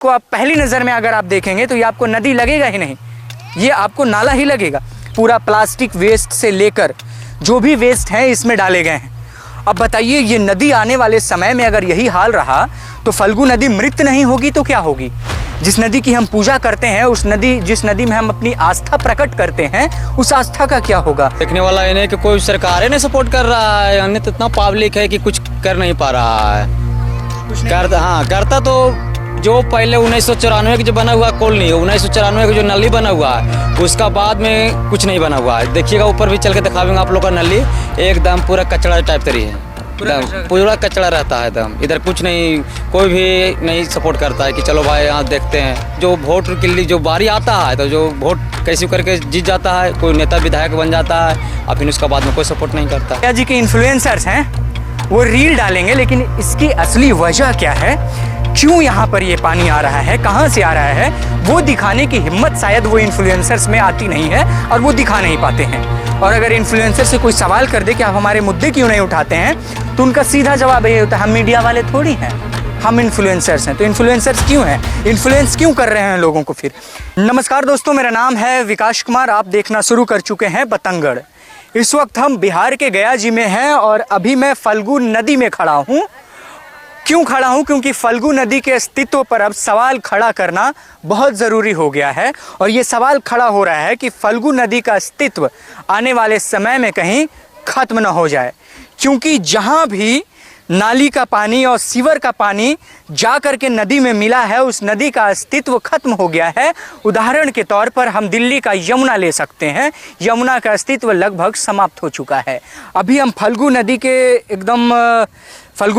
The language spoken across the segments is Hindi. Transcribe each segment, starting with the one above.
को आप पहली नज़र में अगर आप देखेंगे तो ये आपको नदी लगेगा ही नहीं, ये आपको नाला ही लगेगा। पूरा प्लास्टिक वेस्ट से लेकर जो भी वेस्ट है इसमें डाले गए हैं। अब बताइए, ये नदी आने वाले समय में अगर यही हाल रहा तो फल्गु नदी मृत नहीं होगी तो क्या होगी? जिस नदी की हम पूजा करते हैं, जिस नदी में हम अपनी आस्था प्रकट करते हैं, उस आस्था का क्या होगा? देखने वाला इन्हें कि कोई सरकार ने सपोर्ट कर रहा है, अन्य तो इतना पब्लिक है कि कुछ कर नहीं पा रहा है। करता तो जो पहले 1994 का जो बना हुआ कॉलोनी, 1994 का जो नली बना हुआ है, उसका बाद में कुछ नहीं बना हुआ है। देखिएगा, ऊपर भी चल के दिखावेंगे आप लोग का नली एकदम पूरा कचड़ा टाइप तरी है, पूरा कचड़ा रहता है एकदम। इधर कुछ नहीं, कोई भी नहीं सपोर्ट करता है कि चलो भाई यहाँ देखते हैं। जो वोट के लिए जो बारी आता है तो जो वोट कैसे करके जीत जाता है, कोई नेता विधायक बन जाता है और फिर उसका बाद में कोई सपोर्ट नहीं करता। क्या जी के इन्फ्लुएंसर्स हैं, वो रील डालेंगे, लेकिन इसकी असली वजह क्या है, क्यों यहाँ पर ये पानी आ रहा है, कहाँ से आ रहा है, वो दिखाने की हिम्मत शायद वो इन्फ्लुएंसर्स में आती नहीं है और वो दिखा नहीं पाते हैं। और अगर इन्फ्लुएंसर से कोई सवाल कर दे कि आप हमारे मुद्दे क्यों नहीं उठाते हैं, तो उनका सीधा जवाब ये होता है, हम मीडिया वाले थोड़ी हैं, हम इन्फ्लुएंसर्स हैं। तो इन्फ्लुएंसर्स क्यों हैं, इन्फ्लुएंस क्यों कर रहे हैं लोगों को फिर? नमस्कार दोस्तों, मेरा नाम है विकास कुमार, आप देखना शुरू कर चुके हैं बतंगड़। इस वक्त हम बिहार के गया जी में हैं और अभी मैं फल्गु नदी में खड़ा हूँ। क्यों खड़ा हूँ? क्योंकि फल्गु नदी के अस्तित्व पर अब सवाल खड़ा करना बहुत ज़रूरी हो गया है। और ये सवाल खड़ा हो रहा है कि फल्गु नदी का अस्तित्व आने वाले समय में कहीं ख़त्म न हो जाए, क्योंकि जहाँ भी नाली का पानी और सीवर का पानी जा कर के नदी में मिला है, उस नदी का अस्तित्व खत्म हो गया है। उदाहरण के तौर पर हम दिल्ली का यमुना ले सकते हैं, यमुना का अस्तित्व लगभग समाप्त हो चुका है। अभी हम फल्गु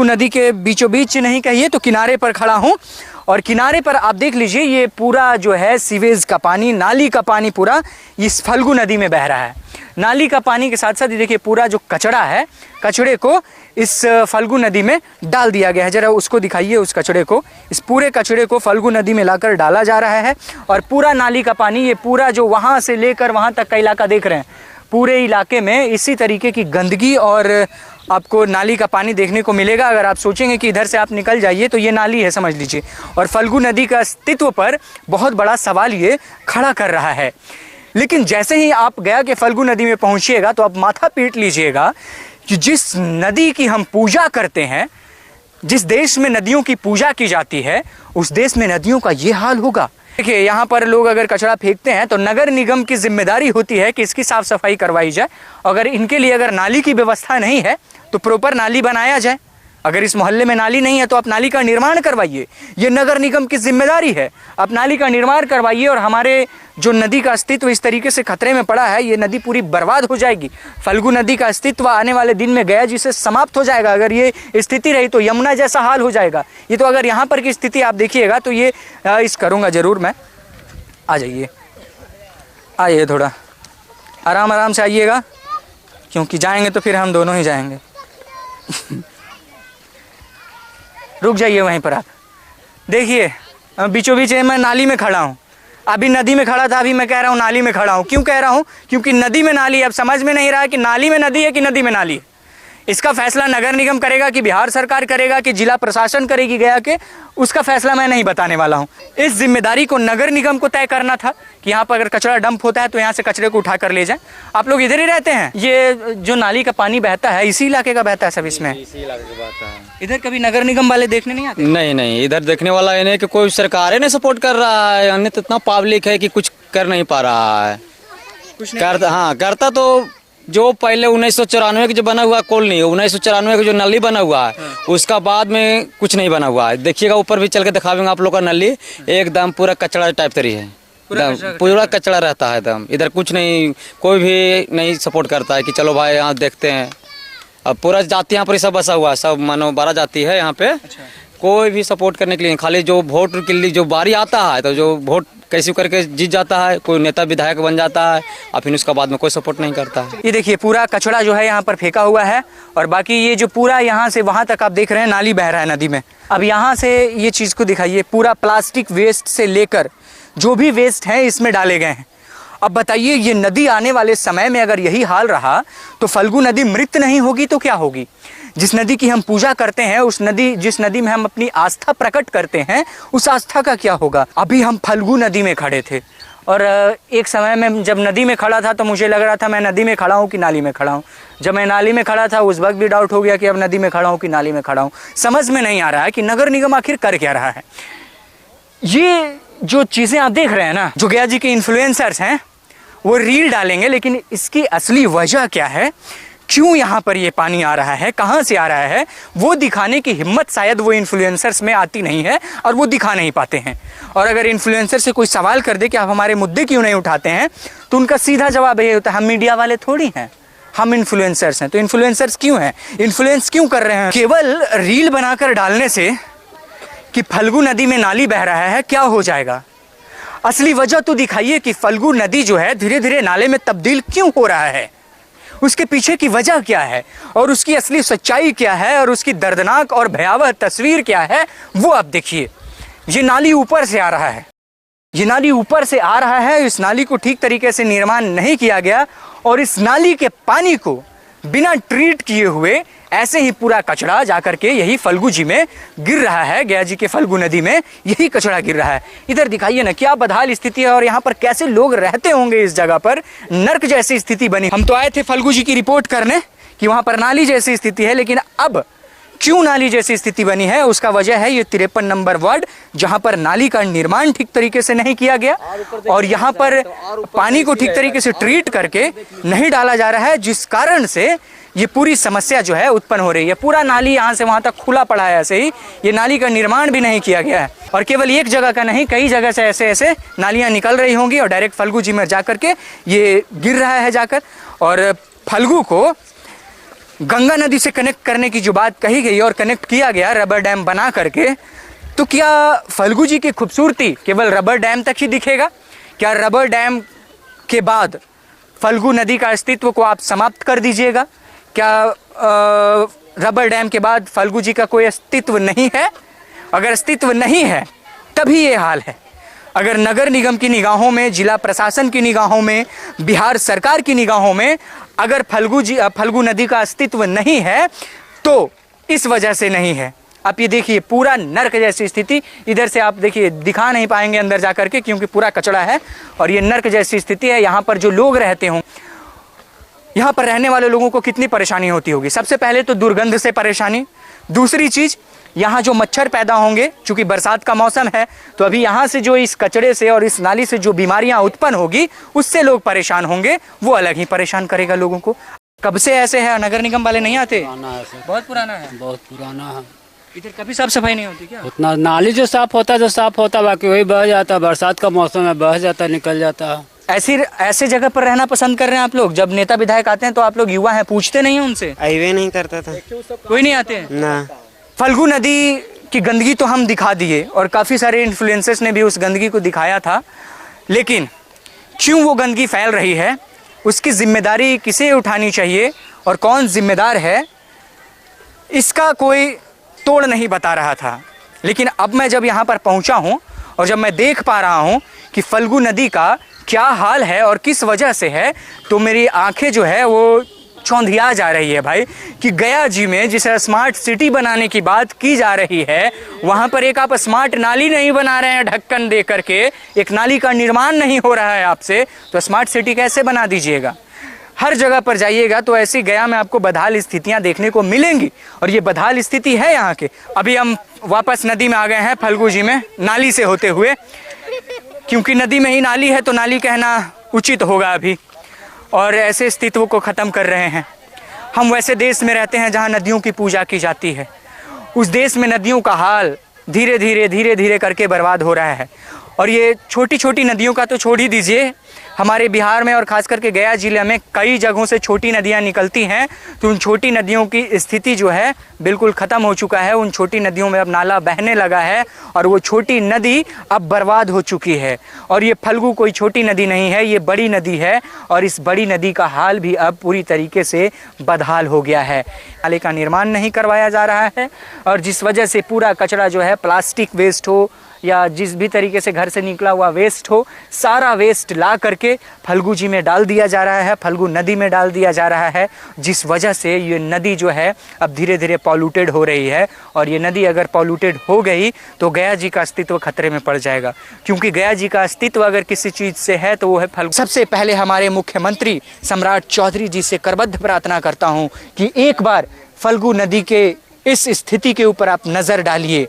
नदी के बीचों बीच नहीं कहिए तो किनारे पर खड़ा हूँ, और किनारे पर आप देख लीजिए, ये पूरा जो है सीवेज का पानी, नाली का पानी पूरा इस फल्गु नदी में बह रहा है। नाली का पानी के साथ साथ ये देखिए, पूरा जो कचड़ा है, कचड़े को इस फल्गु नदी में डाल दिया गया है। जरा उसको दिखाइए, उस कचड़े को, इस पूरे कचड़े को फल्गु नदी में लाकर डाला जा रहा है। और पूरा नाली का पानी, ये पूरा जो वहाँ से लेकर वहाँ तक का इलाका देख रहे हैं, पूरे इलाके में इसी तरीके की गंदगी और आपको नाली का पानी देखने को मिलेगा। अगर आप सोचेंगे कि इधर से आप निकल जाइए तो ये नाली है, समझ लीजिए। और फल्गु नदी का अस्तित्व पर बहुत बड़ा सवाल ये खड़ा कर रहा है। लेकिन जैसे ही आप गया के फल्गु नदी में पहुंचिएगा तो आप माथा पीट लीजिएगा कि जिस नदी की हम पूजा करते हैं, जिस देश में नदियों की पूजा की जाती है, उस देश में नदियों का ये हाल होगा। देखिए, यहाँ पर लोग अगर कचरा फेंकते हैं तो नगर निगम की जिम्मेदारी होती है कि इसकी साफ सफाई करवाई जाए। अगर इनके लिए अगर नाली की व्यवस्था नहीं है तो प्रॉपर नाली बनाया जाए। अगर इस मोहल्ले में नाली नहीं है तो आप नाली का निर्माण करवाइए, ये नगर निगम की जिम्मेदारी है। आप नाली का निर्माण करवाइए और हमारे जो नदी का अस्तित्व इस तरीके से खतरे में पड़ा है, ये नदी पूरी बर्बाद हो जाएगी। फल्गु नदी का अस्तित्व आने वाले दिन में गया जिससे समाप्त हो जाएगा। अगर ये स्थिति रही तो यमुना जैसा हाल हो जाएगा। ये तो अगर यहाँ पर की स्थिति आप देखिएगा तो ये करूँगा ज़रूर मैं। आ जाइए, आइए, थोड़ा आराम से आइएगा, क्योंकि जाएंगे तो फिर हम दोनों ही जाएंगे। रुक जाइए वहीं पर आप। देखिए, बीचों बीच मैं नाली में खड़ा हूँ, अभी नदी में खड़ा था, अभी मैं कह रहा हूँ नाली में खड़ा हूँ। क्यों कह रहा हूँ? क्योंकि नदी में नाली है। अब समझ में नहीं रहा है कि नाली में नदी है कि नदी में नाली है। इसका फैसला नगर निगम करेगा कि बिहार सरकार करेगा कि जिला प्रशासन करेगी गया के, उसका फैसला मैं नहीं बताने वाला हूँ। इस जिम्मेदारी को नगर निगम को तय करना था कि यहाँ पर अगर कचरा डंप होता है तो यहाँ से कचरे को उठा कर ले जाएं। आप लोग इधर ही रहते हैं, ये जो नाली का पानी बहता है इसी इलाके का बहता है सब इसमें? इसी इलाके का बहता है। इधर कभी नगर निगम वाले देखने नहीं आते? नहीं, इधर देखने वाला इन्हें कि कोई सरकार ने सपोर्ट कर रहा है, अन्य तो इतना पब्लिक है कि कुछ कर नहीं पा रहा है। करता तो जो पहले 1994 का जो बना हुआ कॉलोनी, 1994 का जो नली बना हुआ है, उसका बाद में कुछ नहीं बना हुआ है। देखिएगा, ऊपर भी चल के दिखावेंगे आप लोग का नली एकदम पूरा कचड़ा टाइप तरी है, पूरा कचड़ा रहता है एकदम। इधर कुछ नहीं, कोई भी नहीं सपोर्ट करता है कि चलो भाई यहाँ देखते हैं। अब पूरा जाति यहाँ पर सब बसा हुआ है, सब मानो 12 जाति है यहाँ पे। अच्छा। कोई भी सपोर्ट करने के लिए, खाली जो वोट के लिए जो बारी आता है तो जो वोट कैसे करके जीत जाता है, कोई नेता विधायक बन जाता है और फिर उसका बाद में कोई सपोर्ट नहीं करता है। ये देखिए, पूरा कचड़ा जो है यहाँ पर फेंका हुआ है, और बाकी ये जो पूरा यहाँ से वहाँ तक आप देख रहे हैं नाली बह रहा है नदी में। अब यहाँ से ये चीज़ को दिखाइए, पूरा प्लास्टिक वेस्ट से लेकर जो भी वेस्ट है इसमें डाले गए हैं। अब बताइए, ये नदी आने वाले समय में अगर यही हाल रहा तो फल्गु नदी मृत नहीं होगी तो क्या होगी? जिस नदी की हम पूजा करते हैं, जिस नदी में हम अपनी आस्था प्रकट करते हैं, उस आस्था का क्या होगा। अभी हम फल्गु नदी में खड़े थे और एक समय में जब नदी में खड़ा था तो मुझे लग रहा था मैं नदी में खड़ा हूँ कि नाली में खड़ा हूँ। जब मैं नाली में खड़ा था उस वक्त भी डाउट हो गया कि अब नदी में खड़ा हूँ कि नाली में खड़ा हूँ। समझ में नहीं आ रहा है कि नगर निगम आखिर कर क्या रहा है। ये जो चीज़ें आप देख रहे हैं ना, जो गया जी के इन्फ्लुएंसर्स हैं वो रील डालेंगे, लेकिन इसकी असली वजह क्या है, क्यों यहाँ पर ये पानी आ रहा है, कहाँ से आ रहा है, वो दिखाने की हिम्मत शायद वो इन्फ्लुएंसर्स में आती नहीं है और वो दिखा नहीं पाते हैं। और अगर इन्फ्लुएंसर से कोई सवाल कर दे कि आप हमारे मुद्दे क्यों नहीं उठाते हैं, तो उनका सीधा जवाब ये होता है, हम मीडिया वाले थोड़ी हैं, हम इन्फ्लुएंसर्स हैं। तो इन्फ्लुएंसर्स क्यों हैं, इन्फ्लुएंस क्यों कर रहे हैं? केवल रील बनाकर डालने से कि फल्गु नदी में नाली बह रहा है क्या हो जाएगा? असली वजह तो दिखाइए कि फल्गु नदी जो है धीरे धीरे नाले में तब्दील क्यों हो रहा है, उसके पीछे की वजह क्या है और उसकी असली सच्चाई क्या है और उसकी दर्दनाक और भयावह तस्वीर क्या है, वो आप देखिए। ये नाली ऊपर से आ रहा है, ये नाली ऊपर से आ रहा है, इस नाली को ठीक तरीके से निर्माण नहीं किया गया और इस नाली के पानी को बिना ट्रीट किए हुए ऐसे ही पूरा कचरा जाकर के यही फल्गु जी में गिर रहा है। गया जी के फल्गु नदी में यही कचरा गिर रहा है। इधर दिखाइए ना क्या बदहाल स्थिति है और यहाँ पर कैसे लोग रहते होंगे। इस जगह पर नर्क जैसी स्थिति बनी। हम तो आए थे फल्गु जी की रिपोर्ट करने कि वहाँ पर नाली जैसी स्थिति है, लेकिन अब क्यों नाली जैसी स्थिति बनी है उसका वजह है ये 53 नंबर वार्ड, जहाँ पर नाली का निर्माण ठीक तरीके से नहीं किया गया और यहाँ पर पानी को ठीक तरीके से ट्रीट करके नहीं डाला जा रहा है, जिस कारण से ये पूरी समस्या जो है उत्पन्न हो रही है। पूरा नाली यहाँ से वहाँ तक खुला पड़ा है, ऐसे ही ये नाली का निर्माण भी नहीं किया गया है। और केवल एक जगह का नहीं, कई जगह से ऐसे ऐसे नालियाँ निकल रही होंगी और डायरेक्ट फल्गु जी में जाकर के ये गिर रहा है जाकर। और फल्गु को गंगा नदी से कनेक्ट करने की जो बात कही गई और कनेक्ट किया गया रबर डैम बना करके, तो क्या फल्गु जी की खूबसूरती केवल रबर डैम तक ही दिखेगा? क्या रबर डैम के बाद फल्गु नदी का अस्तित्व को आप समाप्त कर दीजिएगा? क्या रबर डैम के बाद फल्गु जी का कोई अस्तित्व नहीं है? अगर अस्तित्व नहीं है तभी ये हाल है। अगर नगर निगम की निगाहों में, जिला प्रशासन की निगाहों में, बिहार सरकार की निगाहों में अगर फल्गु नदी का अस्तित्व नहीं है तो इस वजह से नहीं है। आप ये देखिए पूरा नर्क जैसी स्थिति। इधर से आप देखिए दिखा नहीं पाएंगे अंदर जा कर के क्योंकि पूरा कचरा है और ये नर्क जैसी स्थिति है। यहाँ पर जो लोग रहते हों, यहाँ पर रहने वाले लोगों को कितनी परेशानी होती होगी। सबसे पहले तो दुर्गंध से परेशानी, दूसरी चीज़ यहाँ जो मच्छर पैदा होंगे, चूँकि बरसात का मौसम है तो अभी यहाँ से जो इस कचरे से और इस नाली से जो बीमारियाँ उत्पन्न होगी उससे लोग परेशान होंगे, वो अलग ही परेशान करेगा लोगों को। कब से ऐसे है? नगर निगम वाले नहीं आते? बहुत पुराना है, बहुत पुराना है। इधर कभी साफ सफाई नहीं होती क्या? उतना नाली जो साफ होता बाकी वही बह जाता। बरसात का मौसम है, बह जाता, निकल जाता। ऐसे जगह पर रहना पसंद कर रहे हैं आप लोग? जब नेता विधायक आते हैं तो आप लोग युवा हैं, पूछते नहीं हैं उनसे? आईवे नहीं करता था, कोई नहीं आते ना। फल्गु नदी की गंदगी तो हम दिखा दिए और काफ़ी सारे इन्फ्लुएंसर्स ने भी उस गंदगी को दिखाया था, लेकिन क्यों वो गंदगी फैल रही है, उसकी जिम्मेदारी किसे उठानी चाहिए और कौन जिम्मेदार है, इसका कोई तोड़ नहीं बता रहा था। लेकिन अब मैं जब यहाँ पर पहुँचा हूँ और जब मैं देख पा रहा हूँ कि फल्गु नदी का क्या हाल है और किस वजह से है, तो मेरी आंखें जो है वो चौंधिया जा रही है भाई। कि गया जी में जिसे स्मार्ट सिटी बनाने की बात की जा रही है, वहाँ पर एक आप स्मार्ट नाली नहीं बना रहे हैं, ढक्कन दे करके एक नाली का निर्माण नहीं हो रहा है आपसे, तो स्मार्ट सिटी कैसे बना दीजिएगा? हर जगह पर जाइएगा तो ऐसी गया में आपको बदहाल स्थितियाँ देखने को मिलेंगी और ये बदहाल स्थिति है यहाँ के। अभी हम वापस नदी में आ गए हैं फल्गु जी में, नाली से होते हुए, क्योंकि नदी में ही नाली है तो नाली कहना उचित होगा अभी। और ऐसे अस्तित्व को ख़त्म कर रहे हैं। हम वैसे देश में रहते हैं जहाँ नदियों की पूजा की जाती है, उस देश में नदियों का हाल धीरे धीरे करके बर्बाद हो रहा है। और ये छोटी छोटी नदियों का तो छोड़ ही दीजिए, हमारे बिहार में और ख़ास करके गया जिले में कई जगहों से छोटी नदियाँ निकलती हैं, तो उन छोटी नदियों की स्थिति जो है बिल्कुल ख़त्म हो चुका है। उन छोटी नदियों में अब नाला बहने लगा है और वो छोटी नदी अब बर्बाद हो चुकी है। और ये फल्गु कोई छोटी नदी नहीं है, ये बड़ी नदी है और इस बड़ी नदी का हाल भी अब पूरी तरीके से बदहाल हो गया है। नाले का निर्माण नहीं करवाया जा रहा है और जिस वजह से पूरा कचरा जो है, प्लास्टिक वेस्ट हो या जिस भी तरीके से घर से निकला हुआ वेस्ट हो, सारा वेस्ट ला करके फल्गु जी में डाल दिया जा रहा है, फल्गु नदी में डाल दिया जा रहा है, जिस वजह से ये नदी जो है अब धीरे धीरे पॉल्यूटेड हो रही है। और ये नदी अगर पॉल्यूटेड हो गई तो गया जी का अस्तित्व खतरे में पड़ जाएगा, क्योंकि गया जी का अस्तित्व अगर किसी चीज़ से है तो वो है फल्गु। सबसे पहले हमारे मुख्यमंत्री सम्राट चौधरी जी से करबद्ध प्रार्थना करता हूँ कि एक बार फल्गु नदी के इस स्थिति के ऊपर आप नज़र डालिए,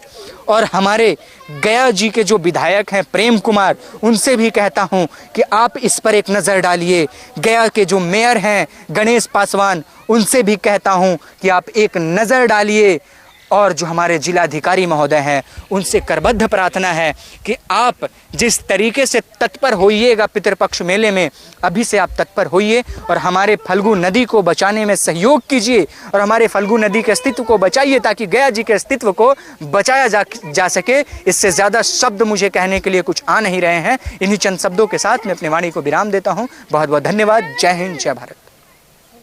और हमारे गया जी के जो विधायक हैं प्रेम कुमार, उनसे भी कहता हूं कि आप इस पर एक नज़र डालिए। गया के जो मेयर हैं गणेश पासवान, उनसे भी कहता हूं कि आप एक नज़र डालिए, और जो हमारे जिलाधिकारी महोदय हैं उनसे करबद्ध प्रार्थना है कि आप जिस तरीके से तत्पर होइएगा पितृपक्ष मेले में, अभी से आप तत्पर होइए और हमारे फल्गु नदी को बचाने में सहयोग कीजिए, और हमारे फल्गु नदी के अस्तित्व को बचाइए, ताकि गया जी के अस्तित्व को बचाया जा सके। इससे ज़्यादा शब्द मुझे कहने के लिए कुछ आ नहीं रहे हैं। इन्हीं चंद शब्दों के साथ मैं अपनी वाणी को विराम देता हूँ। बहुत बहुत धन्यवाद। जय हिंद, जय भारत।